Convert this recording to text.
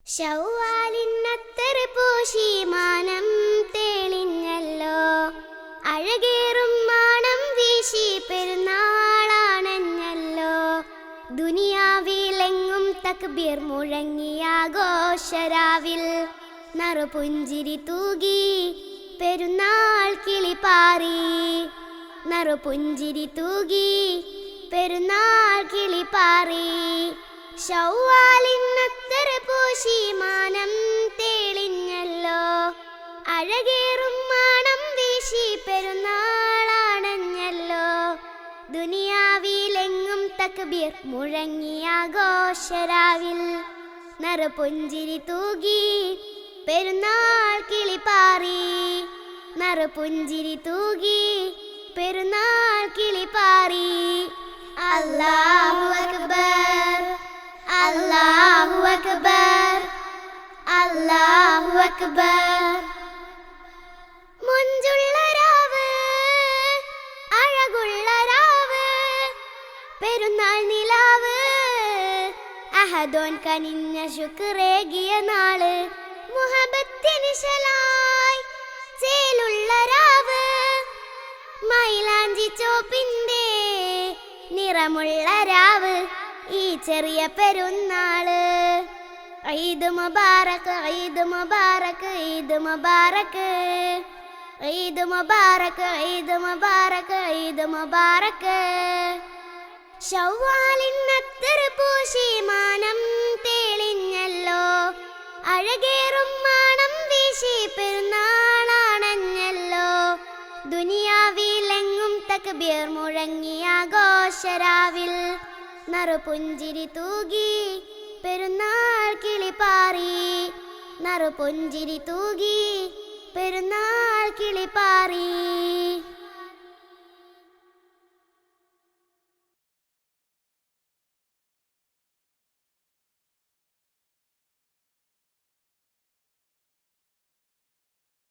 ശൗവാലിന്നത്തർ പൂശി മാനം തെളിഞ്ഞല്ലോ, അഴകേറും മാണം വീശി പെരുന്നാളാണഞ്ഞല്ലോ. ദുനിയാവിലെങ്ങും തക്ബീർ മുഴങ്ങിയാഘോഷരാവിൽ, നറുപുഞ്ചിരി തൂകി പെരുന്നാൾ കിളിപാറി. നറുപുഞ്ചിരി തൂകി പെരുന്നാൾ കിളിപാറി. ശൗവാലിന്നത്തർ പൂശി മാനം തെളിഞ്ഞല്ലോ, അഴകേറും മാണം വീശി പെരുന്നാളാണഞ്ഞല്ലോ. ദുനിയാവിലെങ്ങും തക്ബീർ മുഴങ്ങിയാഘോഷരാവിൽ, നറുപുഞ്ചിരി തൂകി പെരുന്നാൾ കിളിപാറി. നറുപുഞ്ചിരി തൂകി പെരുന്നാൾ കിളിപാറി. അല്ലാഹു അക്ബർ, അല്ലാഹു അക്ബർ, അല്ലാഹു അക്ബർ. മുഞ്ചുള്ള രാവ്, അഴകുള്ള രാവ്, പെരുന്നാൾ നിലാവ്, അഹദോൻ കനിഞ്ഞ ശുക്രേകിയ നാള്, മുഹബത്തിനിശലായി ചേലുള്ള രാവ്, മൈലാഞ്ചി ചോപ്പിന്റെ നിറമുള്ള രാവ്, ഈ ചെറിയ പെരുന്നാള്. ഈദ് മുബാറക്, ഈദ് മുബാറക്, ഈദ് മുബാറക്, ഈദ് മുബാറക്, ഈദ് മുബാറക്, ഈദ് മുബാറക്. ശൗവാലിന്നത്തർ പൂശി മാനം തെളിഞ്ഞല്ലോ, അഴകേറും മാണം വീശി പെരുന്നാളാണഞ്ഞല്ലോ. ദുനിയാവിലെങ്ങും തക്ബീർ മുഴങ്ങിയാഘോഷരാവിൽ, നറുപുഞ്ചിരി തൂകി പെരുന്നാൾ കിളിപാറി. നറുപുഞ്ചിരി തൂകി പെരുന്നാൾ കിളിപാറി.